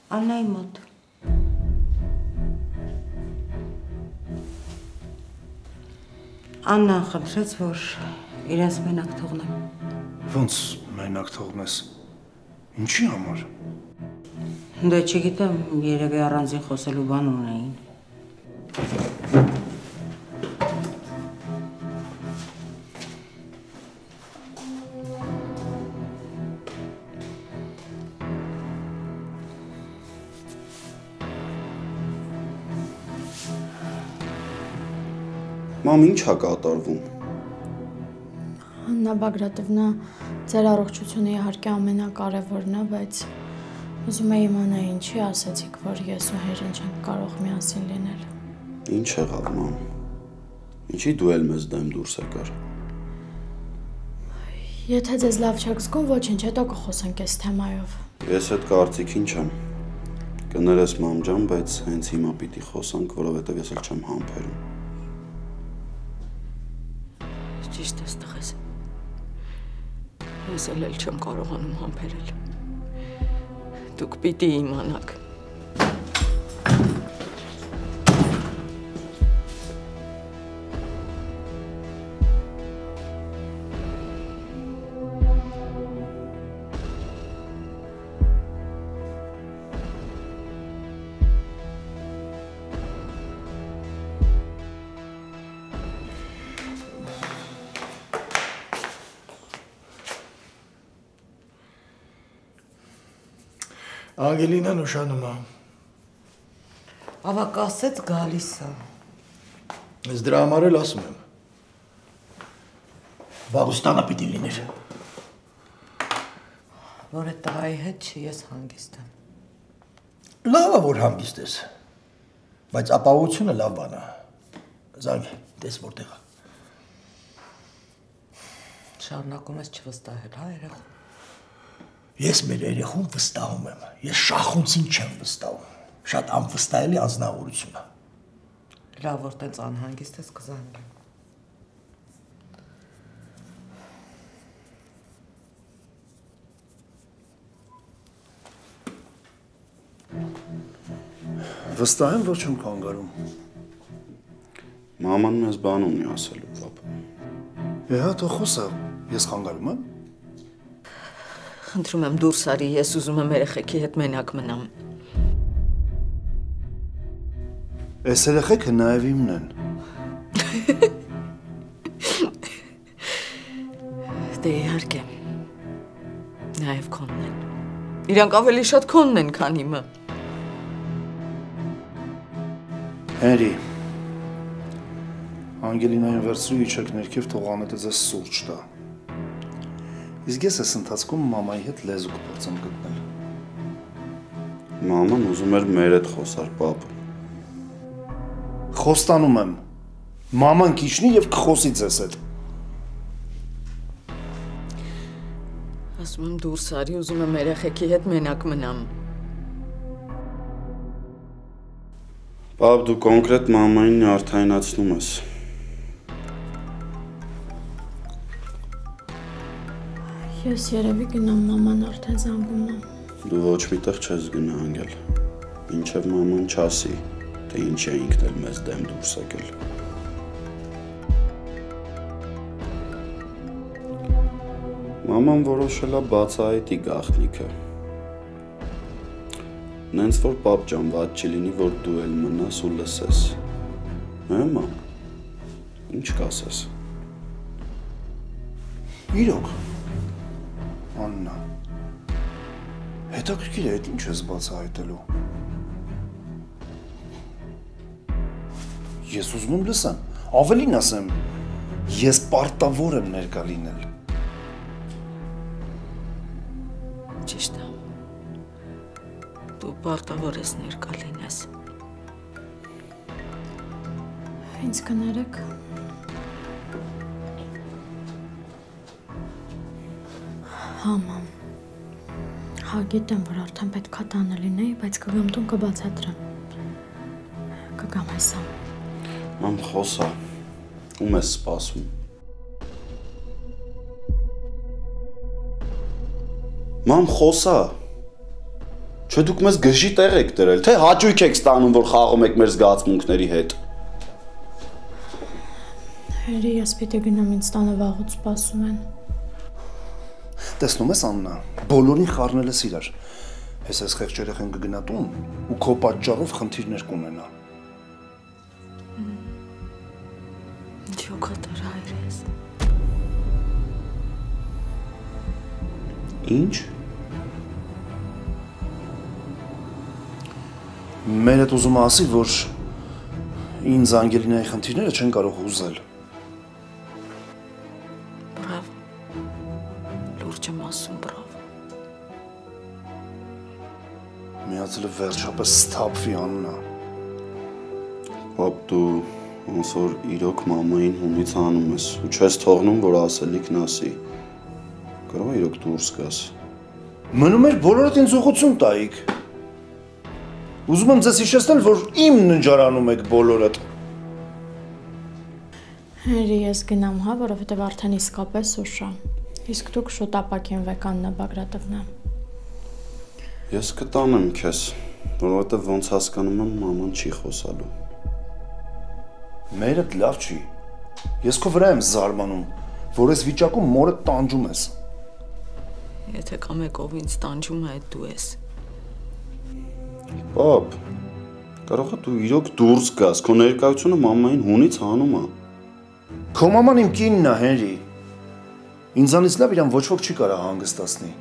Աննայի մոտ։ Աննան խնդրեց, որ իրենց մենակ թողնեմ։ Ոնց մենակ թողնես։ Ինչի համար։ Դե չգիտեմ, երևի առանձին խոսելու բան ունեին։ Մամ, ինչ է կատարվում։ Աննա Բագրատովնա, ձեր առողջությունը իհարկե ամենակարևորն է, բայց ուզում եմ իմանալ ինչի ասացիք, որ ես ու Հերեն չենք կարող միասին լինել։ Ինչ եղավ, մամ։ Ինչի դու էլ մեզ դեմ դուրս եկար։ Եթե ձեզ լավ չեք զգում, ոչինչ, հետո կխոսենք այս թեմայով։ Ես այդ կարծիքին չեմ։ Կներես մամ ջան, բայց հենց հիմա պիտի խոսանք, որովհետև ես էլ չեմ համբերում։ Ճիշտ ես տղես։ Ես էլ չեմ կարողանում համբերել։ Դուք պիտի իմանաք։ Անգելինան ուշանում է։ Ավակ ասեց գալիս է։ Ես դրա համար էլ ասում եմ։ Վաղուստանը պիտի լիներ։ Որ այդ տղայի հետ չի, ես հանգիստ եմ։ Լավ է, որ հանգիստ ես, բայց ապահովությունը լավ բան է։ Զանգ, տես որտեղ է։ Շարունակում ես չվստահել, հա երեխա։ Ես մեր երեխուն վստահում եմ, ես շախունցին չեմ վստահում, շատ անվստահելի անձնավորություն է։ Լավ, որ տենց անհանգիստ ես կզանգեմ։ Վստահ եմ, որ չեմ խանգարում։ Մաման մեզ բան ունի ասելու, պապ։ Հա, թող խոսա, ես խանգարում եմ։ Խնդրում եմ դուրս արի, ես ուզում եմ երեխեքի հետ մենակ մնամ։ Այս երեխեքը նաև իմն են։ Դե իհարկե, նաև քոնն են։ Իրանք ավելի շատ քոնն են, քան իմը։ Հենրի, Անգելինային վերցրու իջեք ներքև, թող անետը ձեզ սուրճ տա։ Իսկ ես այս ընթացքում մամայի հետ լեզու կփորձեմ գտնել։ Մաման ուզում էր մեր հետ խոսար, պապ։ Խոստանում եմ, մաման կիջնի և կխոսի ձեզ հետ։ Ասում եմ դուրս արի, ուզում եմ երեխեքի հետ մենակ մնամ։ Պապ, դու կոնկրետ մամային արդայնացնում ես։ Ես երևի գնամ, մաման արդեն զանգում է։ Դու ոչ միտեղ չես գնա անգել, ինչև մաման չասի, թե ինչ է ինքն էլ մեզ դեմ դուրս եկել։ Մաման որոշել է բացահայտի գաղտնիքը։ Նենց որ պապ ջան ված չի լինի, որ դու էլ մնաս ու լսես։ Հա մամ, ինչ կասես։ Իրոք, Աննա, հետաքրքիր է, այդ ինչ ես բացահայտելու։ Ես ուզում եմ լսեմ, ավելին ասեմ, ես պարտավոր եմ ներկա լինել։ Ճիշտ է։ Դու պարտավոր ես ներկա լինես։ Ինձ կներեք։ Հա, մամ։ Հա, գիտեմ, որ արդեն պետք է տանը լինեի, բայց կգամ տուն կբացատրեմ։ Կգամ այսա։ Մամ խոսա, ում ես սպասում։ Մամ խոսա, Չէ դուք մեզ գժի տեղ եք դրել, թե հաճույք եք ստանում, որ խաղում եք մեր զգացմունքների հետ։ Հերի, ես պիտի գնամ ինձ տանը վաղուց սպասում են։ Տեսնում ես Աննա, բոլորին խառնել ես իրար։ Ես այս խեղճ երեխան կգնա տուն ու քո պատճառով խնդիրներ կունենա։ Ինչ հոգատար հայր ես։ Ինչ։ Մեր հետ ուզում ասի, որ ինձ Անգելինայի խնդիրները չեն կարող հուզել։ Բրավ։ Լուրջ եմ ասում, բրավ։ Միացել է վերջապես սթափվի Աննա։ Պապ դու ոնց որ իրոք մամային հունից անում ես ու չես թողնում, որ ասելիքն ասի։ Կարող է իրոք դուրս գաս։ Մնում էր բոլորդ ինձ ուղղություն տայիք։ Ուզում եմ ձեզ հիշեցնել, որ իմ ննջարանում եք բոլորդ։ Հերի, ես գնամ, հա, որովհետև արդեն իսկապես ուշ է։ Իսկ դուք շուտ ապակենվեք Աննա Բագրատովնա։ Ես կտանեմ քեզ, որովհետև ոնց հասկանում եմ, մաման չի խոսալու։ Մերդ լավ չի։ Ես քո վրա եմ զարմանում, որ այս վիճակում մորդ տանջում ես։ Եթե կա մեկով ինձ տանջում է, դու ես։ Պապ, կարող է դու իրոք դուրս գաս, քո ներկայությունը մամային հունից հանում է։ Քո մաման իմ կինն է, Հենրի։ Ինձանից լավ իրան ոչ ոք չի կարող հանգստացնի։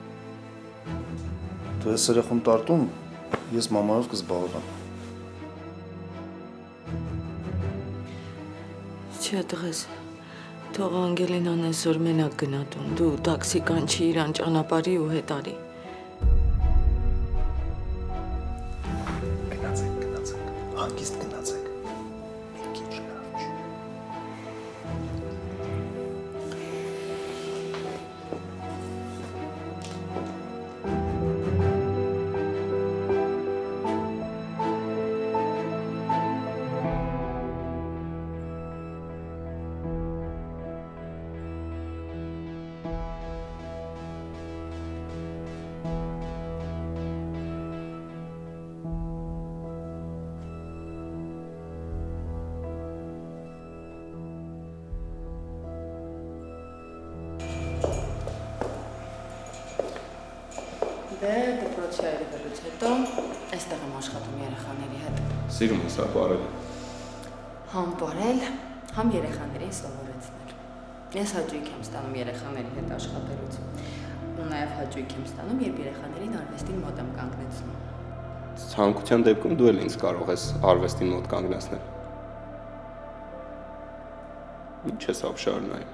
Դու ես երախում տարտում, ես մամանով կզբաղվեմ։ Չէ, տղես, թող Անգելինան այսօր մենակ գնա տուն, դու տաքսի կանչի իրան ճանապարհի ու հետ արի։ Գնացեք, հանգիստ գնացեք։ Ինք ինչ լավ չի։ Դե դպրոցի այրվելուց հետո այստեղ եմ աշխատում երեխաների հետ։ Սիրում ես ապարել։ Համ պարել, համ երեխաներին սովորեցնել։ Ես հաճույք եմ ստանում երեխաների հետ աշխատելուց։ Ու նաև հաճույք եմ ստանում, երբ երեխաներին արվեստին մոտ եմ կանգնեցնում։ Ցանկության դեպքում դու էլ ինձ կարող ես արվեստին մոտ կանգնեցնել։ Ինչ ես ապշարն այ։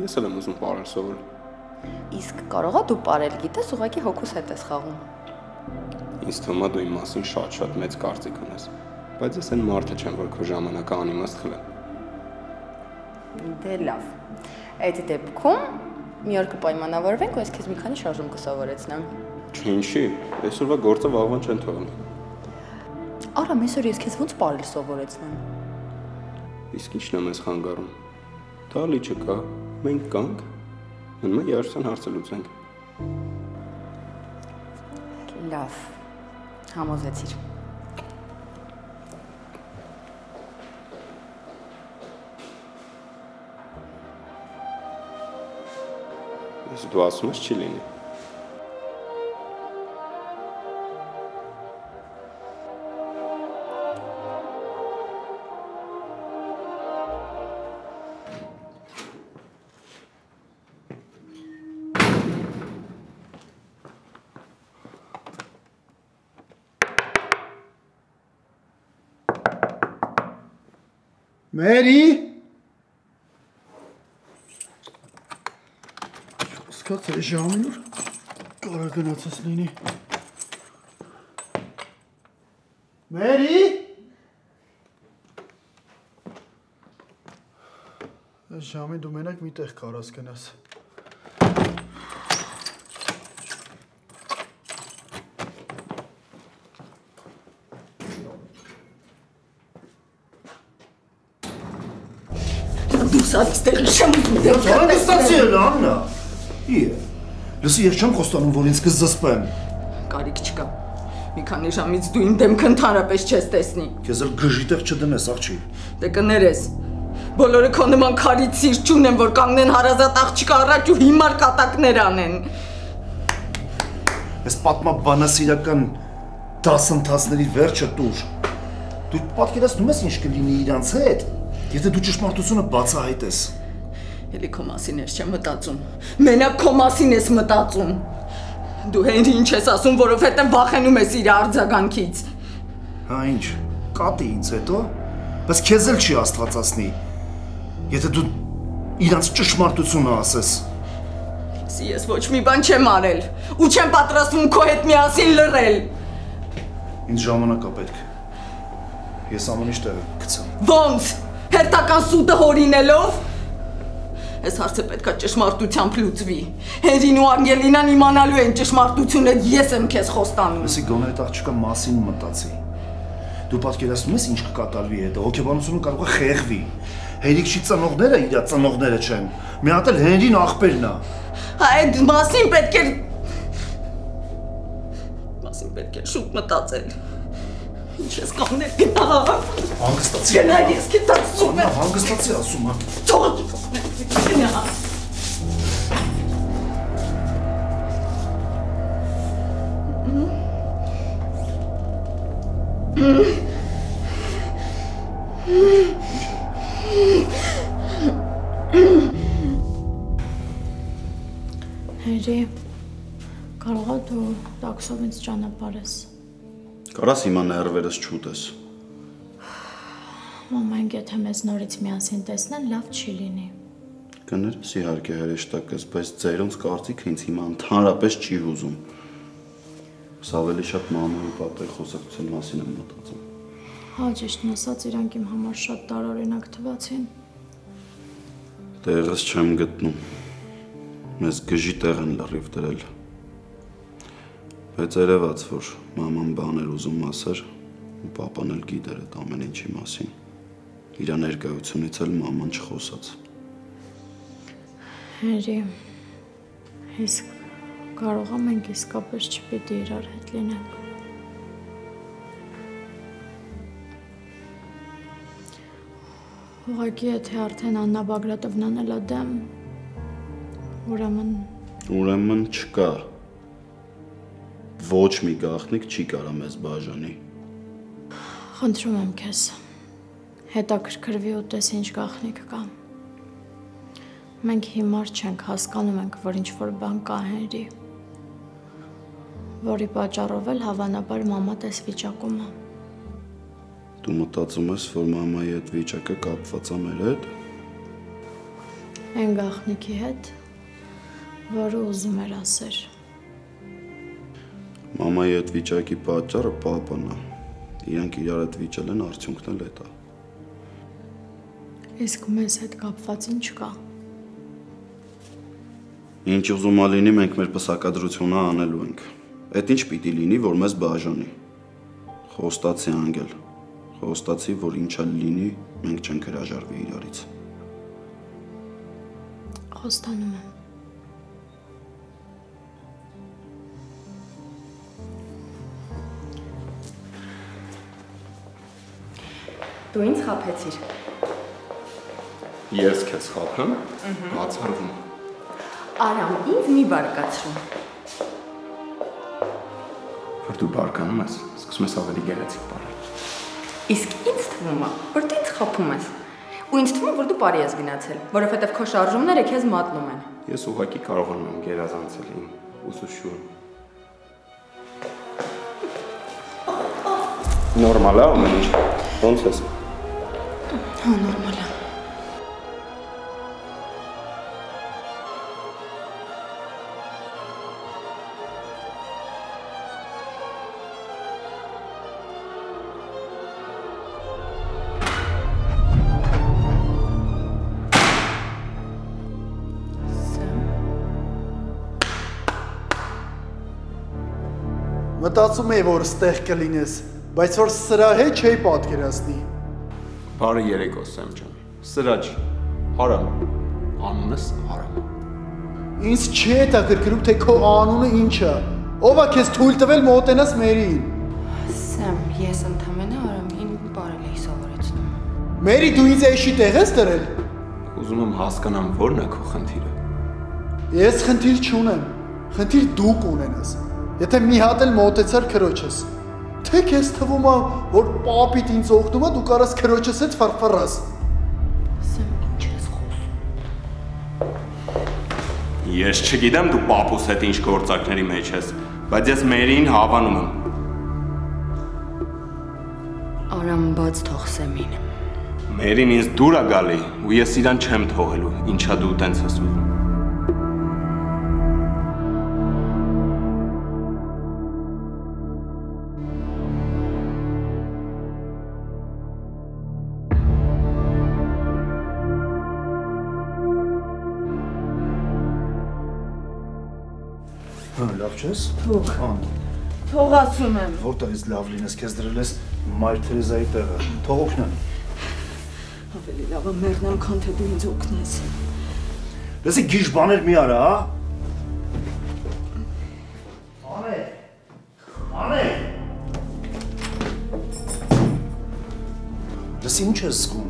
Ես էլ եմ ուզում պարել սովորել։ Իսկ կարողա դու պարել գիտես, ուղղակի հոգուս հետ ես խաղում։ Ինձ թվում է դու իմ մասին շատ մեծ կարծիք ունես, բայց ես այն մարդը չեմ, որ քո ժամանակը անիմաստ խլեմ։ Դե լավ։ Այդ դեպքում մի օր կպայմանավորվենք, ու ես քեզ մի քանի շարժում կսովորեցնեմ։ Ինչի՞, այսօրվա գործը վաղվան չեն թողնի։ Արա, այսօր ես քեզ ոնց պարել սովորեցնեմ։ Իսկ ի՞նչն է մեզ խանգարում։ Տալի չկա, մենք կանք, մնում է երաշտան հարցը լուծենք։ Լավ, համոզեցիր։ Ես դու ասում ես չի լինի։ Մերի։ Սկաց է ժամին ուր կարող գնացած լինի։ Մերի։ Այս ժամին դու մենակ մի տեղ կարաս գնաս։ Դուսած տեղ շեմ Հանգստացի էլ Աննա։ Լսի, ես չեմ խոստանում, որ ինձ կզսպեմ։ Կարիք չկա։ Մի քանի ժամից դու իմ դեմքը ընդհանրապես չես տեսնի։ Քեզ էլ գժի տեղ չդնես, աղջի։ Դե կներես։ Բոլորը քո նման քարից սիրտ չունեն, որ կանգնեն հարազատ աղջկա առաջ ու հիմար կատակներ անեն։ Այս պատմաբանասիրական դասընթացների վերջը տուր։ Դու պատկերացնում ես ինչ կլինի իրանց հետ, եթե դու ճշմարտությունը բացահայտես։ Էլի քո մասին ես չեմ մտածում։ Մենակ քո մասին ես մտածում։ Դու Հենրիին չես ասում, որովհետև վախենում ես իր արձագանքից։ Հա ինչ, կատի ինձ հետո, բայց քեզ էլ չի աստվածացնի, եթե դու իրանց ճշմարտությունը ասես։ Ես ոչ մի բան չեմ արել, ու չեմ պատրաստվում քո հետ միասին լռել։ Ինձ ժամանակ է պետք։ Ես ամեն ինչ տեղը գցեմ։ Ոնց, հերթական սուտը հորինելով։ Այս հարցը պետքա ճշմարտությամբ լուծվի։ Հենրին ու Անգելինան իմանալու են ճշմարտությունը, ես եմ քեզ խոստանում։ Լսի, գոնե այդ աղջկա մասին մտածի։ Դու պատկերացնում ես ինչ կկատարվի հետո, հոգեբանությունը կարող է խեղվի։ Հերիքշի ծնողները իր ծնողները չեն։ Մի հատ էլ Հենրին աղբերն է։ Այդ մասին պետք է շուտ մտածել։ Ինչ ես կողմներ գնա։ Հանգստացի։ Գնա, ես քեզ ասում եմ։ Հանգստացի ասում եմ։ Թող գնա։ Հենրի, կարող է դու տաքսով ինձ ճանապարհես։ Կարաս հիմա ներվերս չուտես։ Մամայք եթե մեզ նորից միասին տեսնեն, լավ չի լինի։ Կներես իհարկե հրեշտակես, բայց ձերոնց կարծիքը ինձ հիմա ընդհանրապես չի հուզում։ Ես ավելի շատ մամայի ու պապայի խոսակցության մասին եմ մտածում։ Հա, ճիշտն ասած, իրանք իմ համար շատ տարօրինակ թվացին։ Տեղս չեմ գտնում։ Մեզ գժի տեղ են լրիվ դրել։ Բայց երևաց, որ մաման բաներ ուզում ասեր, ու պապան էլ գիտեր այդ ամեն ինչի մասին։ Իր ներկայությունից էլ մաման չխոսաց։ Հենրի, իսկ կարող եմ մենք իսկապես չպիտի իրար հետ լինենք։ Ուղղակի եթե արդեն Աննա Բագրատովն անել է դեմ, ուրեմն չկա։ Ոչ մի գաղտնիք չի կարա մեզ բաժանի։ Խնդրում եմ քեզ, հետաքրքրվի ու տես ինչ գաղտնիք կա։ Մենք հիմար չենք, հասկանում ենք, որ ինչ-որ բան կա Հենրի, որի պատճառով էլ հավանաբար մամա տես վիճակում է։ Դու մտածում ես, որ մամայի այդ վիճակը կապված է մեր հետ։ Այն գաղտնիքի հետ, որը ուզում էր ասեր։ Մամայի այդ վիճակի պատճառը պապան է։ Իրանք իրար հետ վիճել են, արդյունքն էլ էդ է։ Իսկ մեզ հետ կապված ինչ կա։ Ինչ ուզում է լինի, մենք մեր պսակադրությունը անելու ենք։ Այդ ինչ պիտի լինի, որ մեզ բաժանի։ Խոստացի Անգել։ Խոստացի, որ ինչա լինի, մենք չենք հրաժարվի իրարից։ Խոստանում եմ։ Դու ինձ խաբեցիր։ Ես քեզ խաբեմ, բացառվում։ Արամ, ինձ մի բարկացրու։ Որ դու բարկանում ես, սկսում ես ավելի գեղեցիկ բառել։ Իսկ ինձ թվում է, որ դու ինձ խաբում ես։ Ու ինձ թվում է, որ դու բարի ես գնացել, որովհետև քո շարժումները քեզ մատնում են։ Ես ուղղակի կարողանում եմ գերազանցել իմ ուսուցչուհուն։ Նորմալ է ամեն ինչ։ Ոնց ես։ Հա, նորմալ է։ Մտածում էի, որ ստեղ կլինես, բայց որ սրա հետ չէի պատկերացնի։ Բարը երեկո, Սեմ ջան։ Սրա չի։ Արամ։ Անունս Արամ։ Ինձ չի հետաքրքրում, թե քո անունը ինչ է։ Ո՞վ է քեզ թույլ տվել մոտենաս մերին։ Սեմ, ես ընդամենը Արամին բարել էի սովորեցնում։ Մերի դու ինձ էշի տեղ ես դրել։ Ուզում եմ հասկանամ ո՞րն է քո խնդիրը։ Ես խնդիր չունեմ։ Խնդիր դու կունենաս։ Եթե մի հատ էլ մոտեցար քրոջս։ Թե քեզ թվում է, որ պապիդ ինձ օգնում է, դու կարաս քրոջս հետ ֆարֆռաս։ Սեմ, ինչ ես խոսում։ Ես չգիտեմ դու պապուս հետ ինչ գործակների մեջ ես, բայց ես Մերին հավանում եմ։ Արամ բաց թող Սեմին։ Մերին ինձ դուր է գալի ու ես իրան չեմ թողելու, ինչա դու տենց ես ուզում։ Լավ չես։ Թող։ Ան, Թող ասում եմ։ որտեղից լավ լինես, քեզ դրել ես Մայր Թերեզայի տեղը։ Թող օգնեմ։ Ավելի լավ է մեռնեմ, քան թե դու ինձ օգնես։ Լսի գիժ բաներ մի արա, հա։ Անե։ Լսի ինչ ես զգում։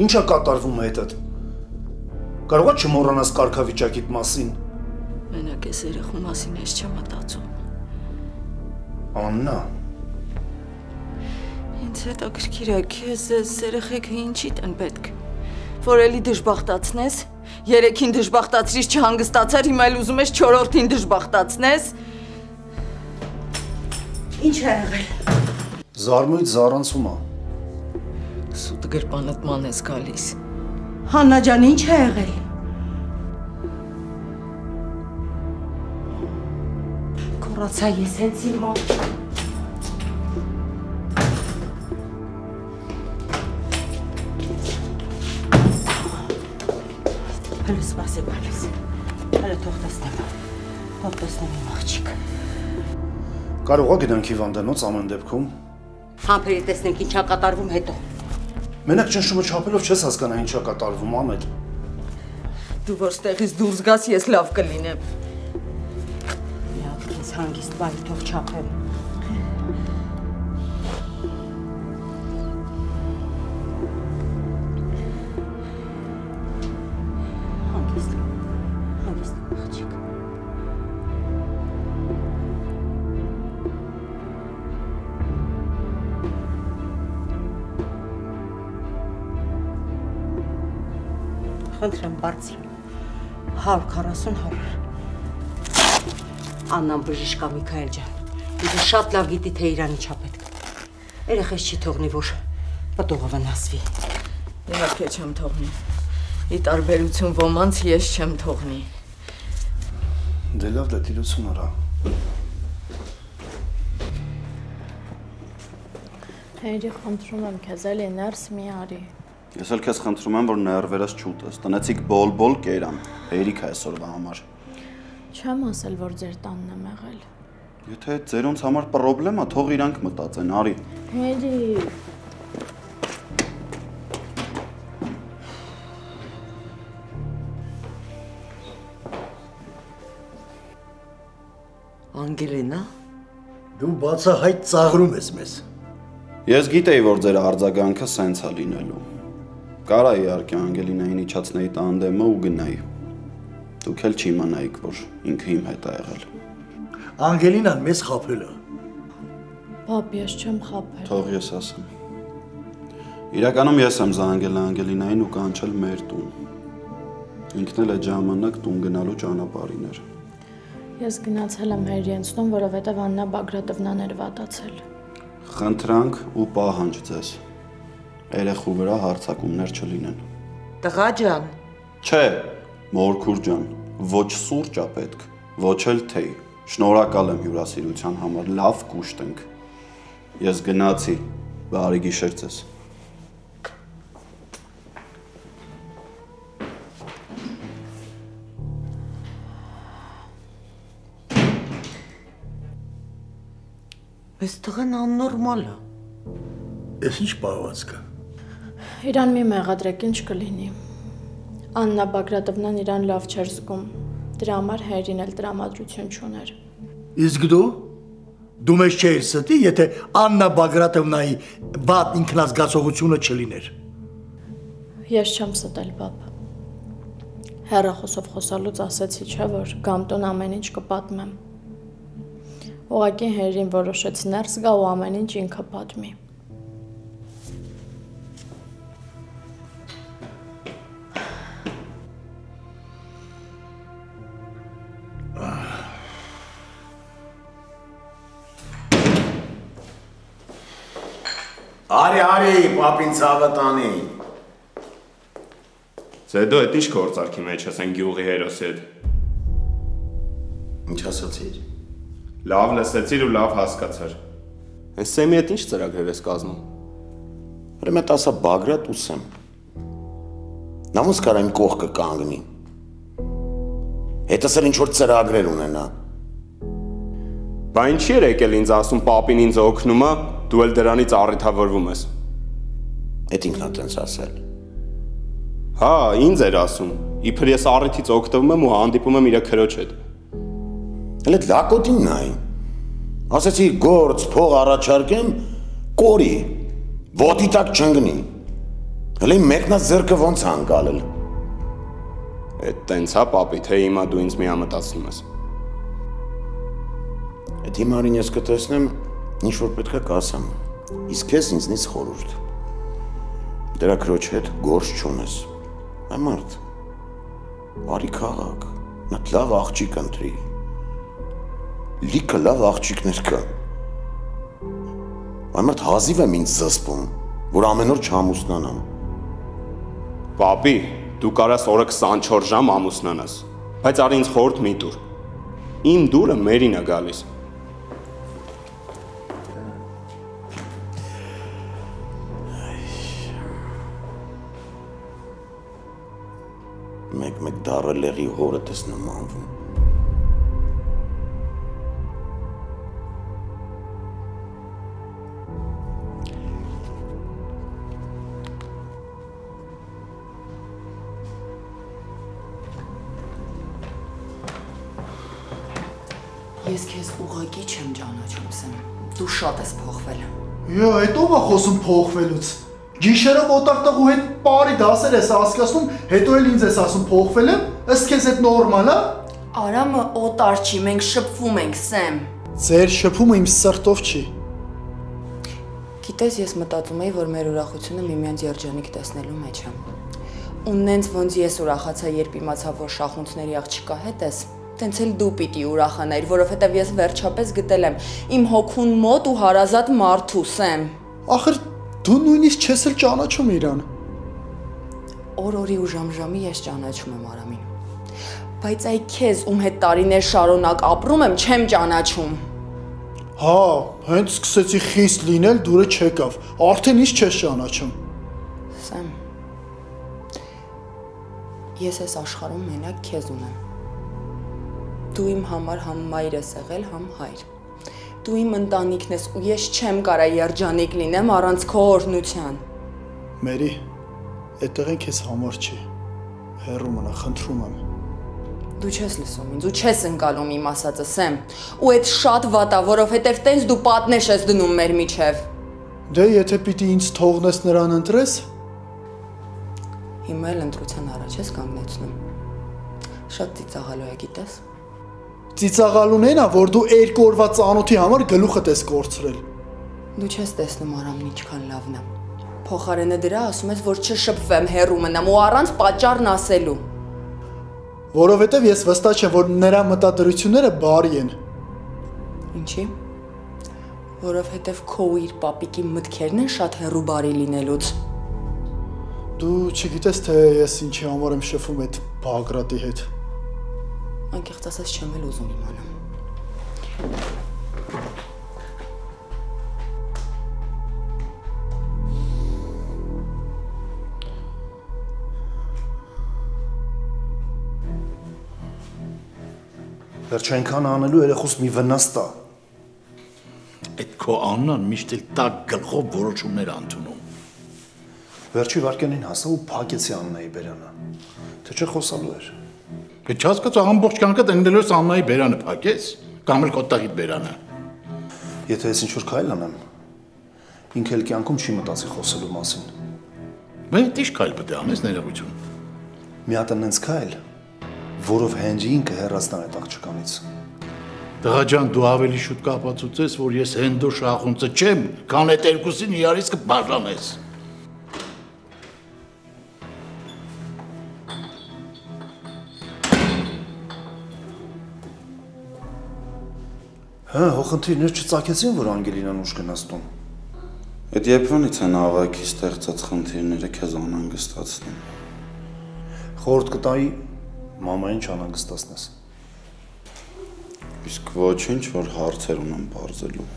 Ինչա կատարվում հետդ։ Կարող է չմոռանաս կարգավիճակիդ մասին։ Մենակ ես երեխու մասին ես չեմ մտածում։ Աննա։ Ինձ հետաքրքիր է, քեզ երեխեքը ինչիդ են պետք։ Որ էլի դժբախտացնես, երեքին դժբախտացրիս չհանգստացար, հիմա էլ ուզում ես չորրորդին դժբախտացնես։ Ինչ է եղել։ Զարմույթ զառանցում է։ Սուտ գրպանդ ման ես գալիս։ Հաննա ջան, ինչ է եղել։ Կորացա ես հենց հիմա։ Հələ սպասի բալիս։ Հələ թող տեսնեմ։ Թող տեսնեմ իմ աղջիկ։ Կարող է գնանք հիվանդանոց ամեն դեպքում։ Համբերի տեսնենք ինչա կատարվում հետո։ Մենակ ճնշումը չափելով չես հասկանա ինչա կատարվում ամետ։ Դու որ ստեղից դուրս գաս, ես լավ կլինեմ։ Լավ, ես հանգիստ բայ թող չափեմ։ Հանգիստ աղջիկ։ Խնդրեմ բարձր 140 հարյուր։ Աննան բժիշկա Միքայել ջան, ինքը շատ լավ գիտի, թե իրան ինչա պետք։ Երեխես չի թողնի, որ պտուղը վնասվի։ Իհարկե չեմ թողնի։ Ի տարբերություն ոմանց ես չեմ թողնի։ Դե լավ դա տիրություն արա։ Հերի խնդրում եմ քեզ էլի ներս մի արի։ Ես էլ քեզ խնդրում եմ, որ ներվերս չուտես։ Տնեցիք բոլ-բոլ կերան։ Հերիք է այսօրվա համար։ Չեմ ասել, որ ձեր տանն եմ եղել։ Եթե ձերոնց համար պրոբլեմ է, թող իրանք մտածեն, արի։ Հերի։ Անգելինա, Դու բացահայտ ծաղրում ես մեզ։ Ես գիտեի, որ ձեր արձագանքը սենց է լինելու։ Կարա իհարկե Անգելինային իջացնեի տանդեմը ու գնայի։ Դուք էլ չիմանայիք, որ ինքը իմ հետ է եղել։ Անգելինան մեզ խաբել է։ Պապ, ես չեմ խաբել։ Թող ես ասեմ։ Իրականում ես եմ զանգել Անգելինային ու կանչել մեր տուն։ Ինքն էլ այդ ժամանակ տուն գնալու ճանապարհին էր։ Ես գնացել եմ Հերիենց տուն, որովհետև Աննա Բագրատովնան էր վատացել։ Խնդրանք ու պահանջ ձեզ։ Երեխու վրա հարձակումներ չլինեն։ տղա ջան, Չէ, Մորքուր ջան, ոչ սուրճ է պետք, ոչ էլ թեյ։ Շնորհակալ եմ հյուրասիրության համար, լավ կուշտ ենք։ Ես գնացի, բարի գիշեր ձեզ։ այս տղան աննորմալ է։ Ես ինչ պահվածք է։ Իրան մի մեղադրեք, ինչ կլինի։ Աննա Բագրատովնան իրան լավ չէր զգում։ Դրա համար Հերին էլ տրամադրություն չուներ։ Իսկ դու Դու մեզ չէիր ստի, եթե Աննա Բագրատովնայի վատ ինքնազգացողությունը չլիներ։ Ես չեմ ստել, բապ։ Հեռախոսով խոսալուց ասեցի, չէ, որ գամտոն ամեն ինչ կպատմեմ։ Ուղղակի Հերրին որոշեց ներս գա ու ամեն ինչ ինքը պատմի։ Արի, պապին ցավը տանի։ Ձեդո այդ ինչ գործարքի մեջ ես են գյուղի հերոսի հետ։ Ինչ ասացիր։ Լավ լսեցիր ու լավ հասկացար։ Այս Սեմի հետ ինչ ծրագրեր ես կազմում։ Ուրեմն ասա Բագրատ ու Սեմ։ Նա ոնց կարա իմ կողքը կանգնի։ Հետս էլ ինչ որ ծրագրեր ունենա։ Բա ինչի էր եկել ինձ ասում պապին ինձ օգնում է, դու էլ դրանից առիթավորվում ես։ Էդ ինքն է տենց ասել։ Հա, ինձ էր ասում։ Իբր ես առիթից օգտվում եմ ու հանդիպում եմ իր քրոջ հետ։ Էլ այդ լակոտինն այն։ Ասեցի գործ, փող առաջարկեմ, կորի, ոտի տակ չընկնի։ Հələ մեկնա ձեռքը ոնց անկալել։ Այդ տենց հա, պապի, թե հիմա դու ինձ միամտացնում ես։ Այդ հիմարին ես կտեսնեմ, ինչ որ պետք է կասեմ, իսկ ես ինձնից խորհուրդ։ Դրա քրոջ հետ գործ չունես։ Այ մարդ, արի քաղաք, նա լավ աղջիկ ընտրի։ Լիքը լավ աղջիկներ կա։ Այ մարդ հազիվ եմ ինձ զսպում, որ ամեն օր չամուսնանամ։ Պապի, դու կարաս օրը 24 ժամ ամուսնանաս, բայց արի ինձ խորհուրդ մի տուր։ Իմ դուրը մերին է գալիս։ Մեկ դառը լեղի հորդ ես նմանվում։ Ես քեզ ուղղակի չեմ ճանաչում, Սեմ։ Դու շատ ես փոխվել։ Յո, այդ ով է խոսում փոխվելուց։ Գիշերով օտարտղու հետ բարի դասեր ես հասկացնում, հետո էլ ինձ ես ասում փոխվել եմ, ըստ քեզ այդ նորմալ է։ Արամը օտար չի, մենք շփվում ենք, Սեմ։ Ձեր շփումը իմ սրտով չի։ Գիտես, ես մտածում էի, որ մեր ուրախությունը միմյանց երջանիկ տեսնելու մեջ է։ Ու նենց ոնց ես ուրախացա, երբ իմացա, որ շախունցների աղջիկա հետ ես, տենց էլ դու պիտի ուրախանայիր, որովհետև ես վերջապես գտել եմ իմ հոգուն մոտ ու հարազատ մարդու, Սեմ։ Ախր դու նույնիսկ չես էլ ճանաչում իրան։ Օր-օրի ու ժամ-ժամի ես ճանաչում եմ Արամին։ Բայց այ քեզ, ում հետ տարիներ շարունակ ապրում եմ, չեմ ճանաչում։ Հա, հենց սկսեցի խիստ լինել, դուրը չեկավ։ Արդեն ինչ չես ճանաչում։ Սեմ։ Ես այս աշխարհում մենակ քեզ ունեմ։ Դու իմ համար համ մայր ես եղել, համ հայր։ Դու իմ ընտանիքն ես ու ես չեմ կարա երջանիկ լինեմ առանց քո օրհնության։ Մերի, այդտեղ են քեզ համար չի։ Հեռու մնա, խնդրում եմ։ Դու չես լսում ինձ ու չես ընկալում իմ ասածը, Սեմ։ Ու այդ շատ վատ է, որովհետև տենց դու պատնեշ ես դնում մեր միջև։ Դե եթե պիտի ինձ թողնես նրան ընտրես։ Հիմա էլ ընտրության առաջ ես կանգնեցնում։ Շատ ծիծաղալու է, գիտես։ Ծիծաղալուն էնա, որ դու երկու օրվա ծանոթի համար գլուխդ ես կորցրել։ Դու չես տեսնում Արամն ինչքան լավն է։ Փոխարենը դրա ասում ես, որ չշփվեմ, հեռու մնամ ու առանց պատճառն ասելու։ Որովհետև ես վստահ եմ, որ նրա մտադրությունները բարի են։ Ինչի՞։ Որովհետև քո ու իր պապիկի մտքերն են շատ հեռու բարի լինելուց։ Դու չգիտես, թե ես ինչի համար եմ շփվում այդ Բագրատի հետ։ Անկեղծ ասած չեմ էլ ուզում իմանամ։ Վերջ այնքան անելու երեխուս մի վնաս տա։ Այդ քո Աննան միշտ էլ տակ գլխով որոշումներ ընդունում։ Վերջի վարքյանին հասա ու փակեցի Աննայի բերանը։ Թե չէ խոսալու էր։ Չհասկացա ամբողջ կյանքդ ընկնելով Աննայի բերանը փակես, կամ էլ կոտտաղիդ բերանը։ Եթե ես ինչ-որ քայլ անեմ, ինքը էլ կյանքում չի մտածի խոսելու մասին։ Մենք ինչ քայլ պետք է անես ներողություն։ Մի հատ այնց քայլ, որով Հենրի ինքը հեռացնա այդ աղջկանից։ Տղա ջան, դու ավելի շուտ կապացուցես, որ ես Հենդո Շախունցը չեմ, քան այդ երկուսին իրարից կբաժանես։ Հա, հոխնդիրներ չծագեցին, որ Անգելինան ուշ գնաց տուն։ Այդ երբվանից են ավակի ստեղծած խնդիրները քեզ անհանգստացնում։ Խորհուրդ կտայի մամային չանհանգստացնես։ Իսկ ոչինչ, որ հարցեր ունեմ բարձելու։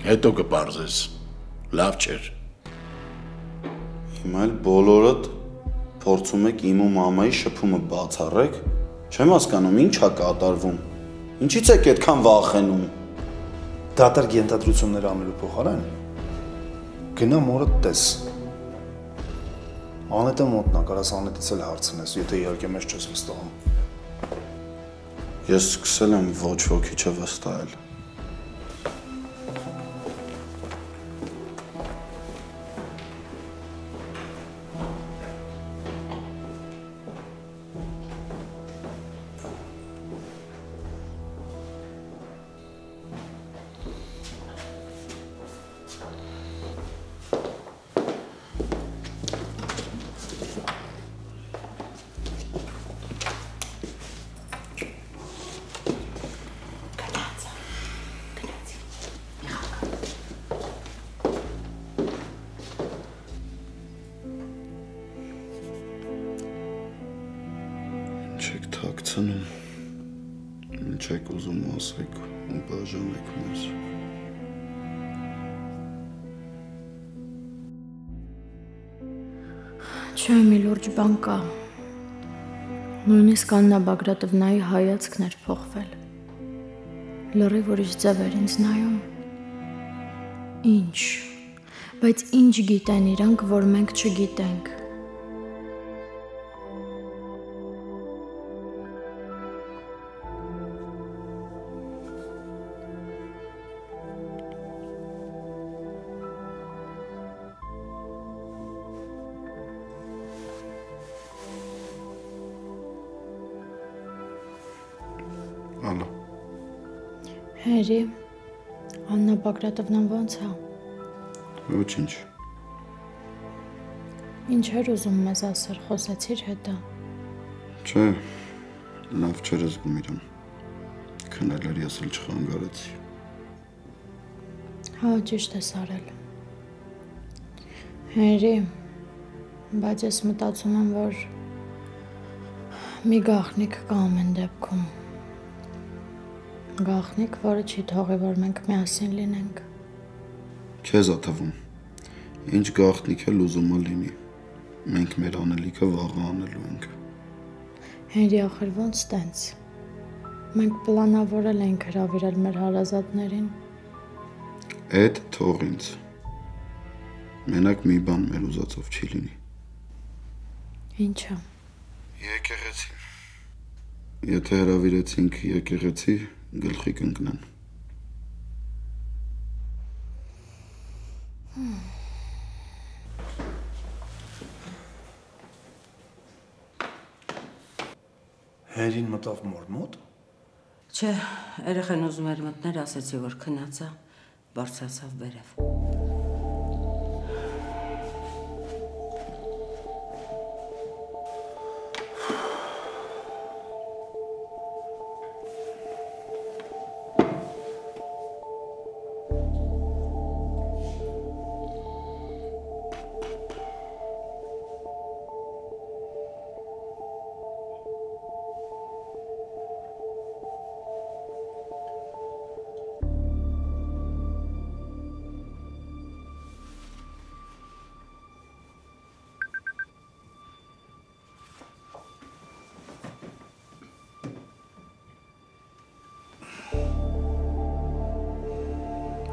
Հետո կբարձես։ Լավ չէր։ Հիմա էլ բոլորդ փորձում եք իմ ու մամայի շփումը բացառեք։ Չեմ հասկանում, ինչ է կատարվում։ Ինչից եք այդքան վախենում։ Դատարկ ենթադրություններ անելու փոխարեն գնա մորդ տես։ Անետը մոտնա, կարաս անետից էլ հարցնես, եթե իհարկե մեզ չես վստահում։ Ես սկսել եմ ոչ ոքի չվստահել։ Չեք թաքցնում, ինչ եք ուզում ասեք ու բաժանեք մեզ։ Չէ, մի լուրջ բան կա։ Նույնիսկ Աննա Բագրատովնայի հայացքն էր փոխվել։ Լրիվ ուրիշ ձև էր ինձ նայում։ Ինչ, բայց ինչ գիտեն իրանք, որ մենք չգիտենք։ Ալո։ Հերի, Աննա Բագրատովնան ո՞նց է։ Ոչինչ։ Ինչ էր ուզում մեզ ասել, խոսեցիր հետը։ Չէ, լավ չէր զգում իրան։ Քնել էր, ես էլ չխանգարեցի։ Հա, ճիշտ ես արել։ Հերի, բայց ես մտածում եմ, որ մի գաղտնիք կա ամեն դեպքում։ Գաղտնիք, որը չի թողի, որ մենք միասին լինենք։ Քեզ ա թվում։ Ինչ գաղտնիք էլ ուզում ա լինի։ Մենք մեր անելիքը վաղը անելու ենք։ Հերի, ախր ոնց տենց։ Մենք պլանավորել ենք հրավիրել մեր հարազատներին։ Էդ թող ինձ։ Մենակ մի բան մեր ուզածով չի լինի։ Ինչա։ Եկեղեցի։ Եթե հրավիրեցինք եկեղեցի, գլխի կընկնեն։ Հերին մտավ մոր մոտ։ Չէ, երեխան ուզում էր մտներ, ասեցի, որ քնած է, բարձրացավ վերև։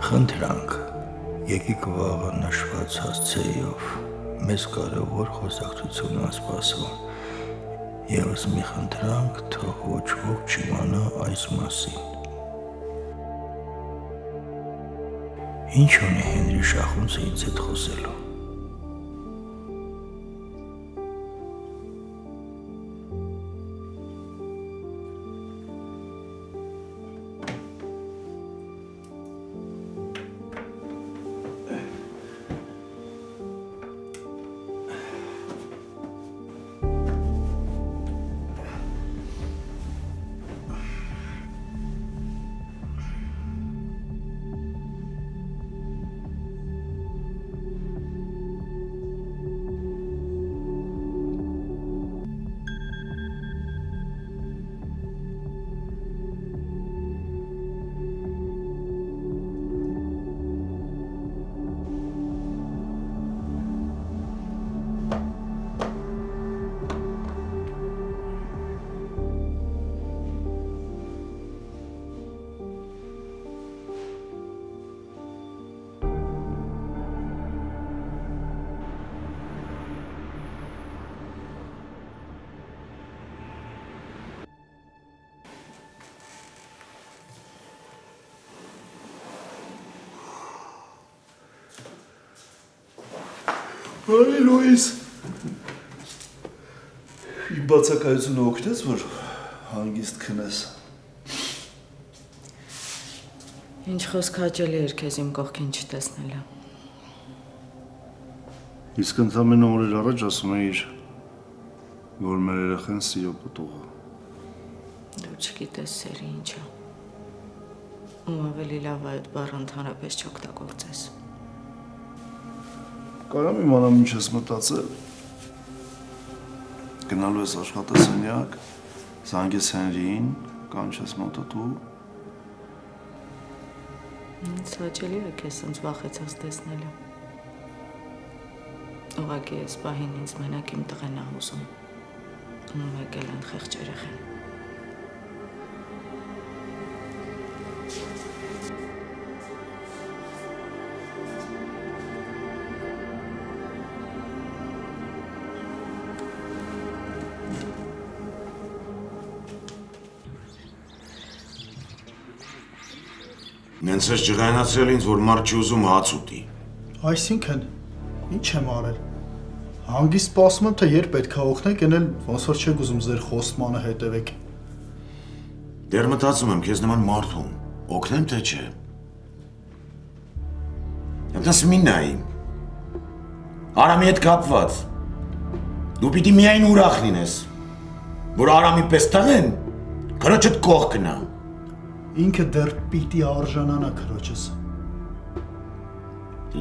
Խնդրանք, եկիք վաղը նշված հասցեով, մեզ կարևոր խոսակցություն անսպասում, եվս մի խնդրանք, թող ոչ ոք չիմանա այս մասին։ Ինչ ունի Հենրի Շախունցը ինձ հետ խոսելու։ Բարի Լուիս, իմ բացակայությունը օգնեց, որ հանգիստ քնես։ Ինչ խոսք հաճելի էր քեզ իմ կողքին չտեսնելը։ Իսկ ընդամենը օրեր առաջ ասում էիր, որ մեր երեխան սիրո պտուղ է։ Դու չգիտես սերը ինչ է։ Ու ավելի լավ է այդ բառը ընդհանրապես չօգտագործես։ Կարամ իմանամ ինչ ես մտածել։ Գնալու ես աշխատասենյակ, զանգես Հենրիին, կանչես մոտը դու։ Ինձ հաճելի է քեզ ինձ վախեցած տեսնելը։ Ուղղակի այս պահին ինձ մենակ իմ տղեն է ուզում։ Ու եկել են խեղճ երեխան։ Նենց ես ջղայնացրել ինձ, որ մարդ չի ուզում հաց ուտի։ Այսինքն, ինչ եմ արել։ Հանգիստ սպասում եմ, թե երբ պետք է օգնեք, ենել ոնց որ չեք ուզում ձեր խոստմանը հետևեք։ Դեռ մտածում եմ քեզ նման մարդուն, օգնեմ թե չէ։ Այնտես մի նայ։ Արամի հետ կապված։ Դու պիտի միայն ուրախ լինես, որ Արամի պես տղեն քրոջդ կողքն է։ Ինքը դեռ պիտի արժանանա քրոջս։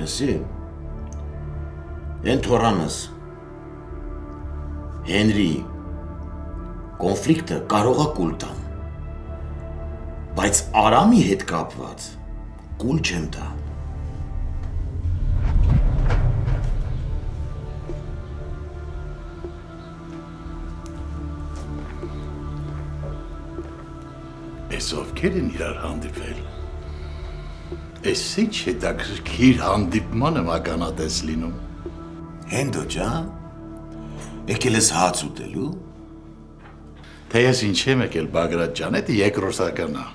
Լսի։ Են թորանս։ Հենրի կոնֆլիկտը կարող է կուլ տան։ Բայց Արամի հետ կապված կուլ չեմ տա։ Ես ովքեր են իրար հանդիպել։ Ես ինչ հետաքրքիր հանդիպման եմ ականատես լինում։ Հենդո ջան, եկել ես հաց ուտելու։ Թե ես ինչ եմ եկել Բագրատ ջան, դա երկրորդական է։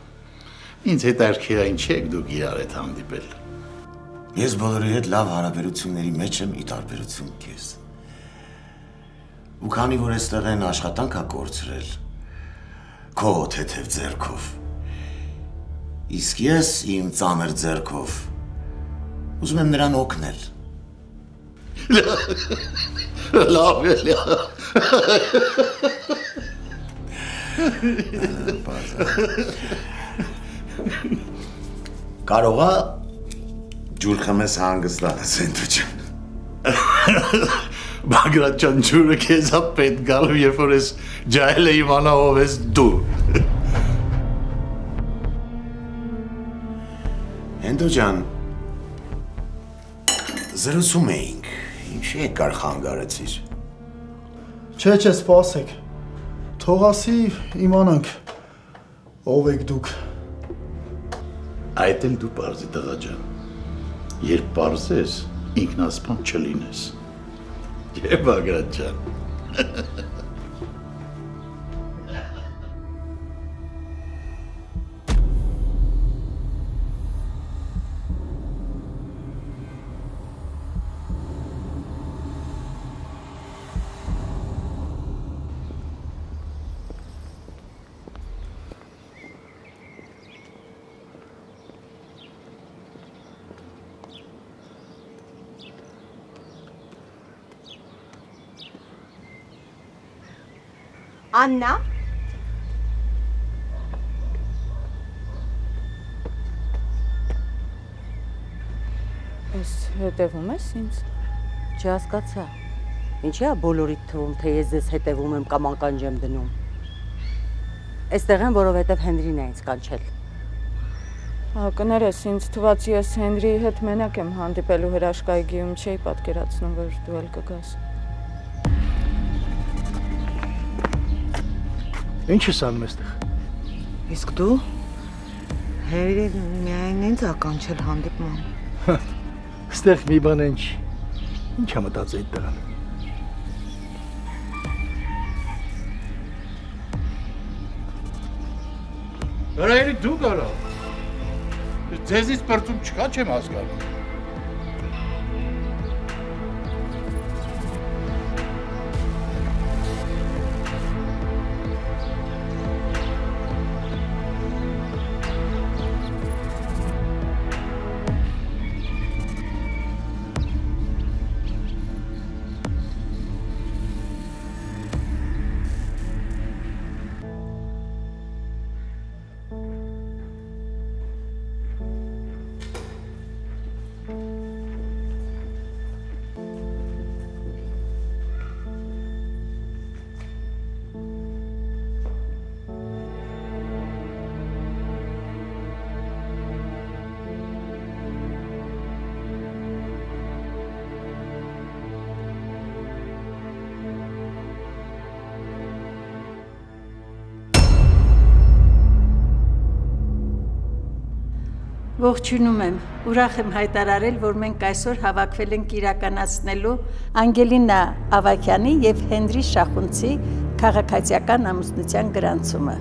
Ինձ հետաքրքիր է ինչ եք դուք իրար հետ հանդիպել։ Ես բոլորի հետ լավ հարաբերությունների մեջ եմ ի տարբերություն քեզ։ Ու քանի որ այստեղ են աշխատանք ա կորցրել, քո թեթև ձեռքով։ Իսկ ես իմ ծանր ձեռքով ուզում եմ նրան օգնել։ Լավ է, Կարող է ջուր խմես հանգստանաս Հենդո ջան։ Բագրատ ջան, ջուրը քեզ է պետք գալու, երբ որ ես ջահել է իմանա ով ես դու։ Հենդո ջան, զրուցում էինք, ինչի է կար խանգարեցիր։ Չէ, սպասեք։ Թող ասի իմանանք ով եք դուք։ Այդ էլ դու պարզի տղա ջան։ Երբ պարզես, ինքնասպան չլինես։ Չէ, Բագրատ ջան։ Աննա։ Ես հետևում ես ինձ։ Չհասկացա։ Ինչի՞ է բոլորիդ թվում, թե ես ձեզ հետևում եմ կամ ականջ եմ դնում։ Այստեղ եմ, որովհետև Հենրին է ինձ կանչել։ Կներես, ինձ թվաց ես Հենրիի հետ մենակ եմ հանդիպելու հրաշքայգիում, չէի պատկերացնում, որ դու էլ կգաս։ Ինչ ես անում այստեղ։ Իսկ դու Հենրին միայն ինձ ականչել հանդիպման։ Այստեղ մի բան ինչ։ Ինչ է մտածել այդ տղան։ Հրայրի դու գարա։ Ձեզից պրծում չկա, չեմ հասկանում։ Ողջունում եմ, ուրախ եմ հայտարարել, որ մենք այսօր հավաքվել ենք իրականացնելու Անգելինա Ավակյանի և Հենրի Շախունցի քաղաքացիական ամուսնության գրանցումը։